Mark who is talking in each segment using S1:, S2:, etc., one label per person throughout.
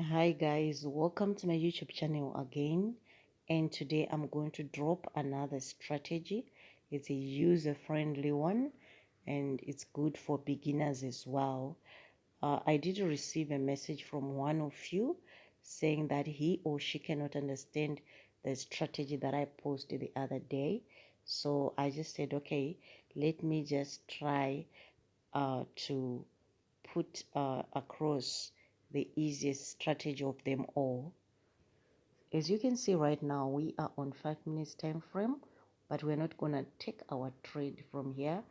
S1: Hi guys, welcome to my YouTube channel again, and today I'm going to drop another strategy. It's a user-friendly one and it's good for beginners as well. I did receive a message from one of you saying that he or she cannot understand the strategy that I posted the other day. So I just said, okay, let me just try to put across the easiest strategy of them all. As you can see right now, we are on 5 minutes time frame, but we're not gonna take our trade from here.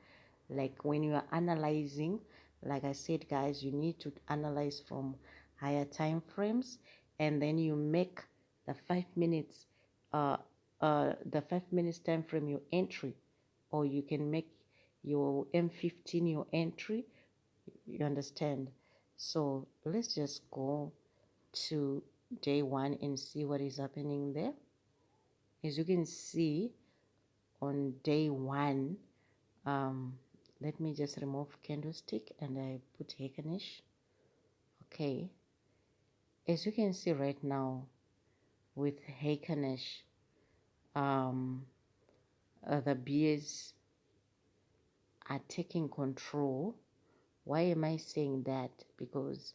S1: Like when you are analyzing, like I said guys, you need to analyze from higher time frames, and then you make the 5 minutes the 5 minutes time frame your entry, or you can make your M15 your entry. You understand? So let's just go to day one and see what is happening there. As you can see on day one, um, let me just remove candlestick and I put Hekanish. Okay, as you can see right now with Hekanish, the bears are taking control. Why am I saying that? Because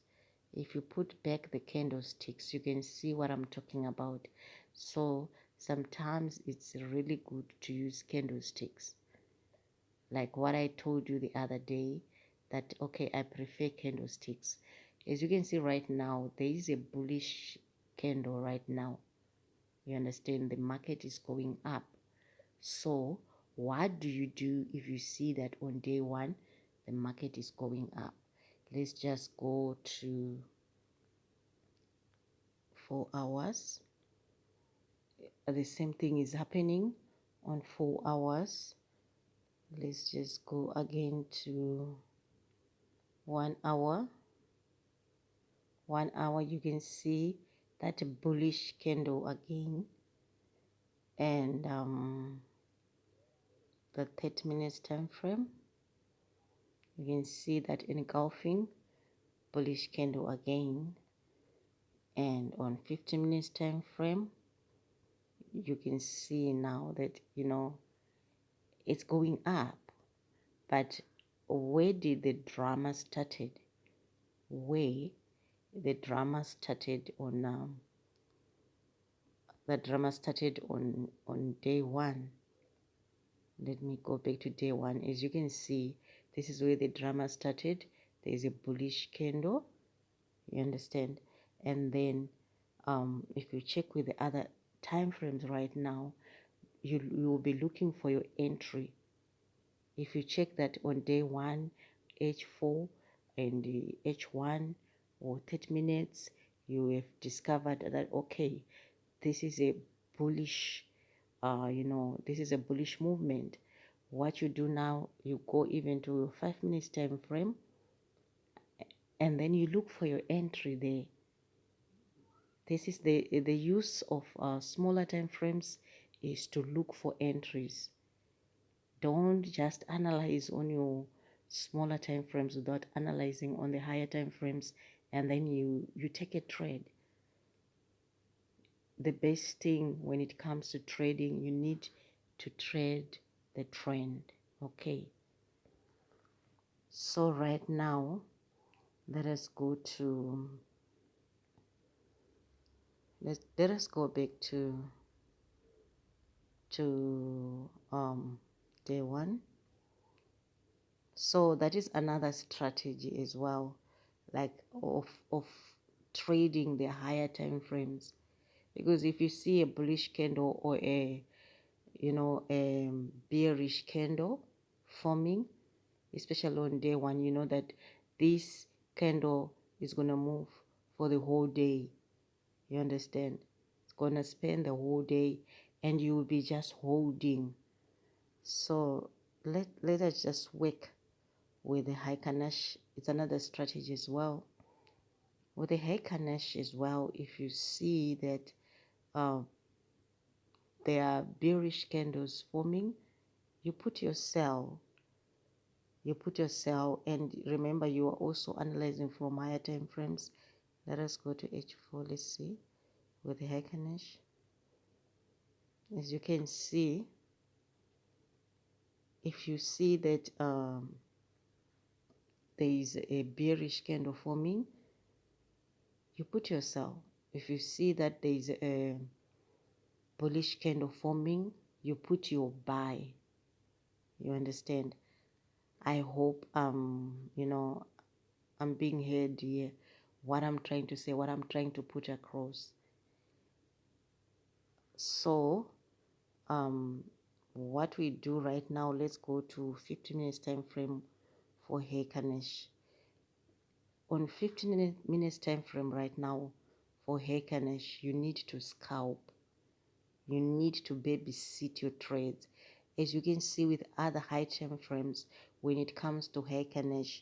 S1: if you put back the candlesticks, you can see what I'm talking about. So sometimes it's really good to use candlesticks. Like what I told you the other day, that, okay, I prefer candlesticks. As you can see right now, there is a bullish candle right now. You understand? The market is going up. So what do you do if you see that on day one, the market is going up? Let's just go to 4 hours. The same thing is happening on 4 hours. Let's just go again to 1 hour. 1 hour, you can see that bullish candle again, and the 30 minutes time frame, you can see that engulfing bullish candle again, and on 15 minutes time frame, you can see now that it's going up. But where did the drama started? Where the drama started on on day one. Let me go back to day one. As you can see, this is where the drama started. There is a bullish candle, you understand? And then if you check with the other time frames right now, you will be looking for your entry. If you check that on day one, H4 and the H1 or 30 minutes, you have discovered that, okay, this is a bullish, this is a bullish movement. What you do now, you go even to 5 minutes time frame, and then you look for your entry there. This is the use of smaller time frames, is to look for entries. Don't just analyze on your smaller time frames without analyzing on the higher time frames, and then you take a trade. The best thing when it comes to trading, you need to trade the trend. Okay, so right now let us go to let us go back to to day one. So that is another strategy as well, like of trading the higher time frames. Because if you see a bullish candle or a bearish candle forming, especially on day one, you know that this candle is going to move for the whole day. You understand? It's going to spend the whole day and you will be just holding. So let us just work with the high Kanash. It's another strategy as well. With the high Kanash as well, if you see that there are bearish candles forming, you put your sell. And remember, you are also analyzing from higher time frames. Let us go to H4. Let's see with the Hackenish. As you can see, if you see that there is a bearish candle forming, you put your sell. If you see that there is a bullish candle forming, you put your buy. You understand? I hope you know, I'm being heard here. What I'm trying to say, what I'm trying to put across. So what we do right now, let's go to 15 minutes time frame for Hackenish. On 15 minutes time frame right now for Hackenish, you need to scalp. You need to babysit your trades. As you can see with other high time frames, when it comes to Hackenish,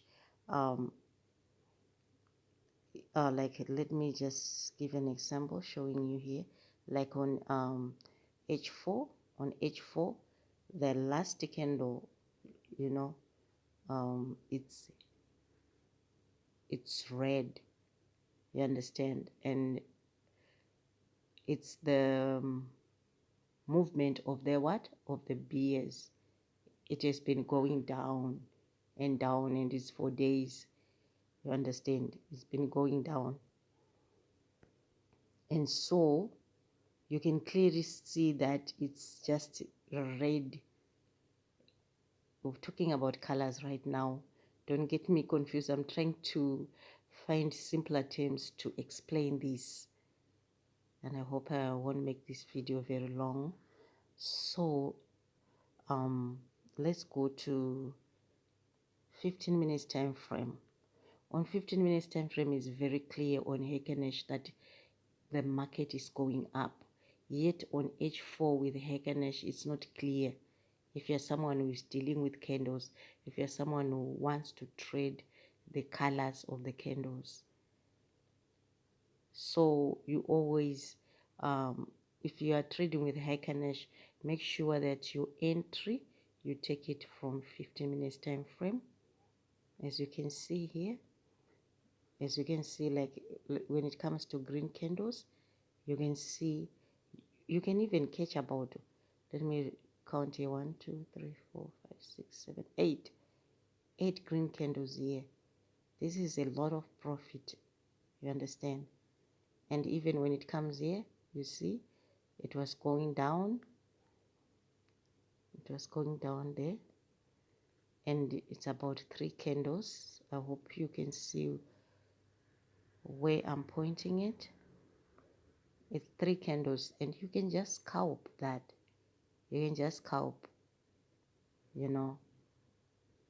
S1: like let me just give an example showing you here, like on H4, on H4, the last candle, you know, it's red, you understand, and it's the movement of the what, of the bears. It has been going down and down, and it's for days, you understand, it's been going down. And so you can clearly see that it's just red. We're talking about colors right now. Don't get me confused. I'm trying to find simpler terms to explain this, and I hope I won't make this video very long. So let's go to 15 minutes time frame. On 15 minutes time frame is very clear on Hackenish that the market is going up. Yet on H4 with Hackenish, it's not clear. If you're someone who is dealing with candles, if you're someone who wants to trade the colors of the candles. So you always, if you are trading with Hackenish, make sure that your entry, you take it from 15 minutes time frame. As you can see here, as you can see, like when it comes to green candles, you can see, you can even catch about, let me count here, 1 2 3 4 5 6 7 8 green candles here. This is a lot of profit, you understand. And even when it comes here, you see it was going down, it was going down there, and it's about 3 candles. I hope you can see where I'm pointing it. It's 3 candles, and you can just scalp that. You can just scalp, you know.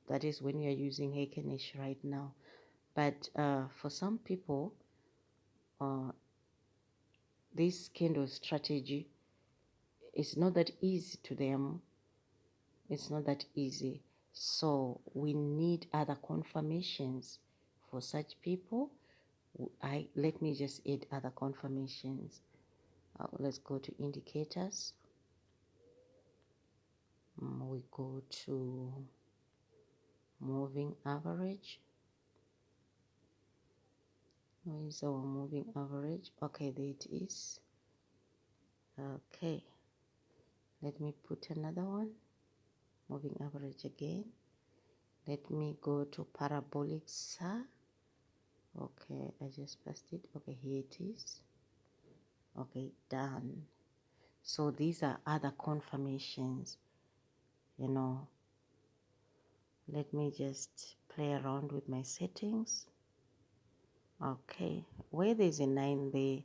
S1: That is when you're using Hackenish right now. But for some people, this candle strategy is not that easy to them. It's not that easy. So we need other confirmations for such people. Let me just add other confirmations. Let's go to indicators. We go to moving average. Where is our moving average? Okay, there it is. Okay, let me put another one. Moving average again. Let me go to parabolic SAR. Okay, I just passed it. Okay, here it is. Okay, done. So these are other confirmations, you know. Let me just play around with my settings. Okay, where there's a 9 there,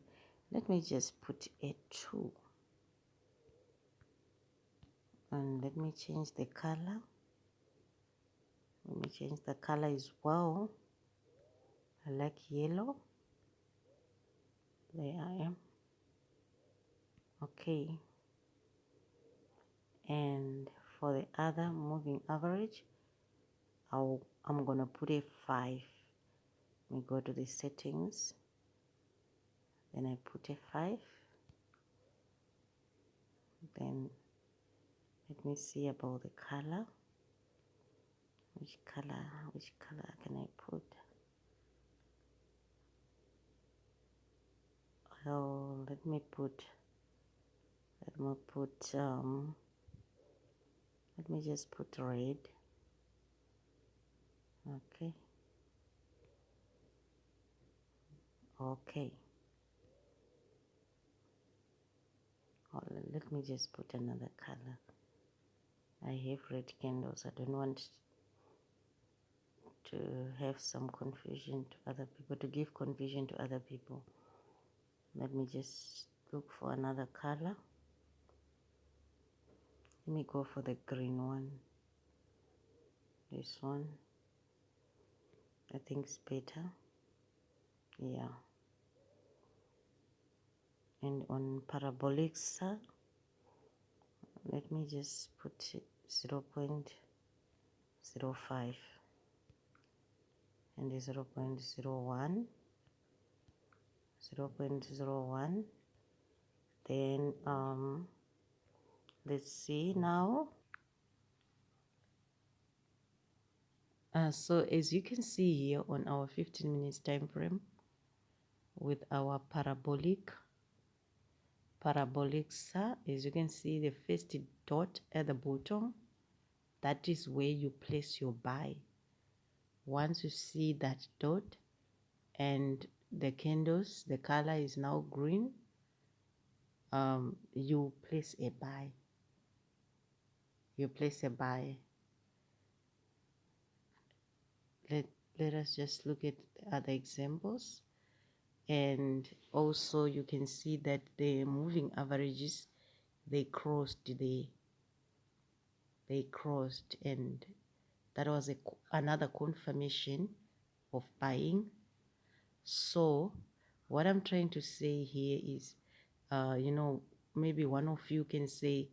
S1: let me just put a 2. And let me change the color. Let me change the color as well. I like yellow. There I am. Okay. And for the other moving average, I'm gonna put a 5. Let me go to the settings. Then I put a 5. Then let me see about the color. Which color can I put? Well, let me just put red. Okay. Okay. Let me just put another color. I have red candles. I don't want to have some confusion to other people, to give confusion to other people. Let me just look for another color. Let me go for the green one. This one, I think it's better. Yeah. And on parabolic side, let me just put 0.05 and the 0.01, 0.01. Then let's see now. So as you can see here on our 15 minutes time frame with our parabolic star, as you can see the first dot at the bottom, that is where you place your buy. Once you see that dot and the candles, the color is now green, you place a buy. You place a buy. Let us just look at other examples. And also you can see that the moving averages, they crossed, and that was another confirmation of buying. So what I'm trying to say here is, maybe one of you can say,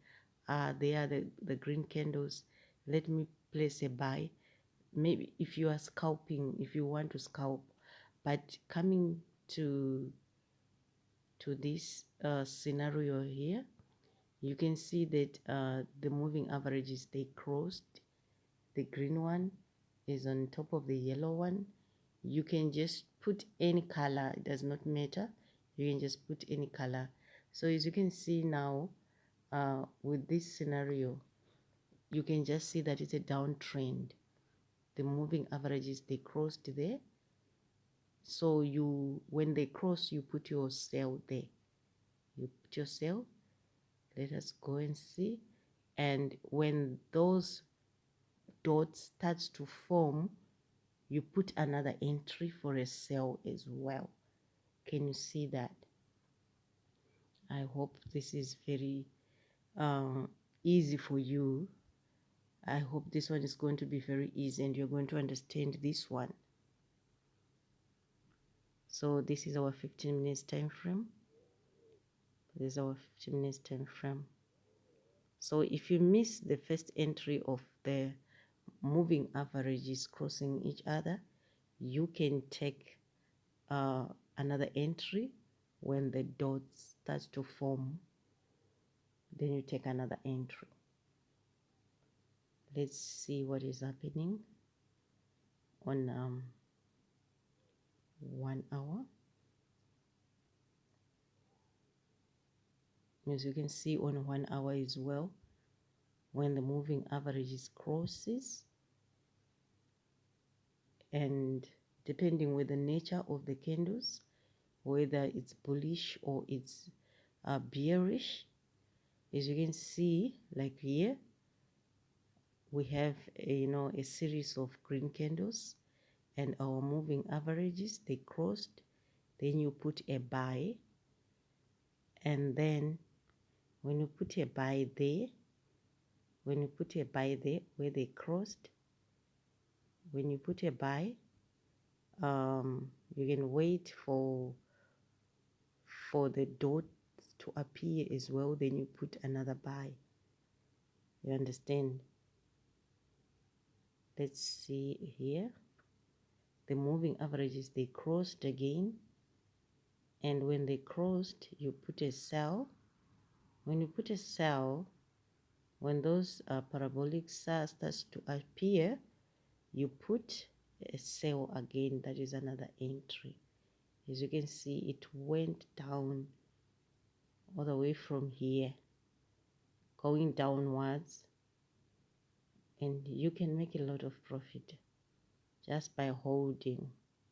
S1: they are the green candles, let me place a buy. Maybe if you are scalping, if you want to scalp, but coming to this scenario here, you can see that the moving averages, they crossed. The green one is on top of the yellow one. You can just put any color, it does not matter. You can just put any color. So as you can see now, with this scenario, you can just see that it's a downtrend. The moving averages, they crossed there. So when they cross, you put your sell there. You put your sell. Let us go and see. And when those dots starts to form, you put another entry for a sell as well. Can you see that? I hope this is very easy for you. I hope this one is going to be very easy and you're going to understand this one. So this is our 15 minutes time frame. This is our 15 minutes time frame. So if you miss the first entry of the moving averages crossing each other, you can take another entry. When the dots start to form, then you take another entry. Let's see what is happening on 1 hour. As you can see on 1 hour as well, when the moving averages crosses, and depending with the nature of the candles, whether it's bullish or it's bearish, as you can see, like here we have a series of green candles and our moving averages, they crossed. Then you put a buy, and then when you put a buy there, where they crossed, when you put a buy, you can wait for the dot to appear as well. Then you put another buy. You understand? Let's see here. The moving averages, they crossed again, and when they crossed, you put a sell. When you put a sell, when those parabolic stars starts to appear, you put a sell again. That is another entry. As you can see, it went down all the way from here, going downwards, and you can make a lot of profit just by holding.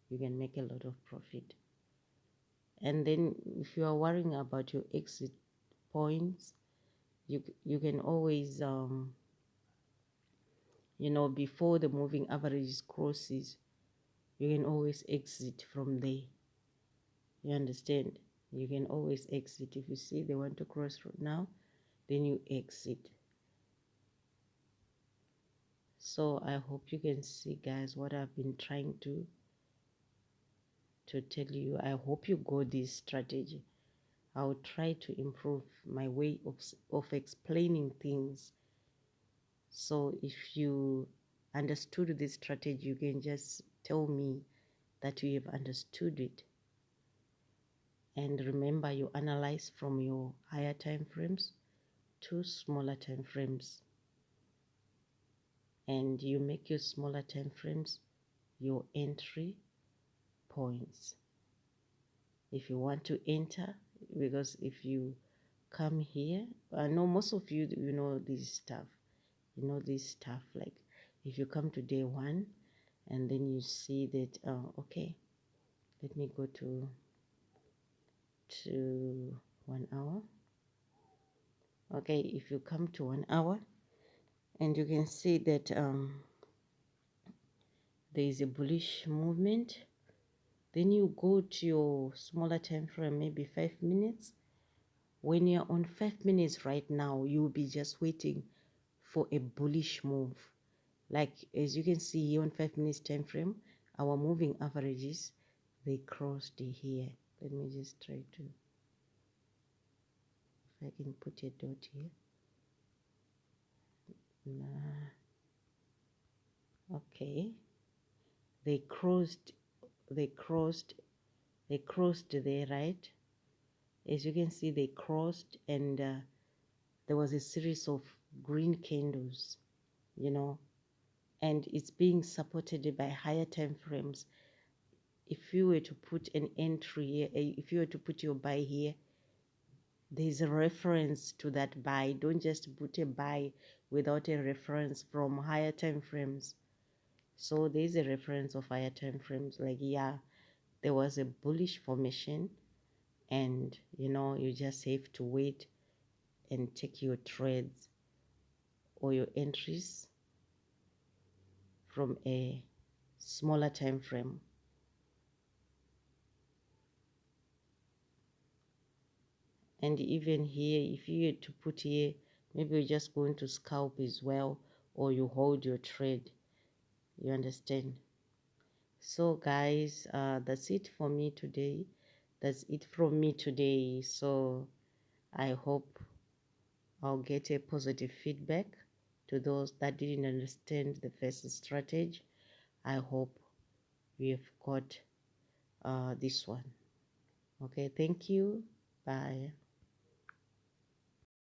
S1: You can make a lot of profit. And then if you are worrying about your exit points, you can always you know, before the moving averages crosses, you can always exit from there. You understand? You can always exit. If you see they want to cross now, then you exit. So I hope you can see, guys, what I've been trying to tell you. I hope you got this strategy. I'll try to improve my way of explaining things. So if you understood this strategy, you can just tell me that you have understood it. And remember, you analyze from your higher time frames to smaller time frames, and you make your smaller time frames your entry points if you want to enter. Because if you come here, I know most of you, you know this stuff, like if you come to day one and then you see that okay, let me go to 1 hour. Okay, if you come to 1 hour and you can see that there is a bullish movement, then you go to your smaller time frame, maybe 5 minutes. When you're on 5 minutes right now, you'll be just waiting for a bullish move. Like as you can see here on 5 minutes time frame, our moving averages, they crossed here. Let me just try to, if I can put a dot here. Nah. Okay, they crossed there, right? As you can see, they crossed, and there was a series of green candles, you know, and it's being supported by higher time frames. If you were to put an entry here, if you were to put your buy here, there's a reference to that buy. Don't just put a buy without a reference from higher time frames. So there's a reference of higher time frames, like, yeah, there was a bullish formation, and you know, you just have to wait and take your trades or your entries from a smaller time frame. And even here, if you had to put here, maybe you're just going to scalp as well, or you hold your trade. You understand? So guys, that's it for me today. That's it from me today. So I hope I'll get a positive feedback to those that didn't understand the first strategy. I hope we've got this one. Okay, thank you. Bye.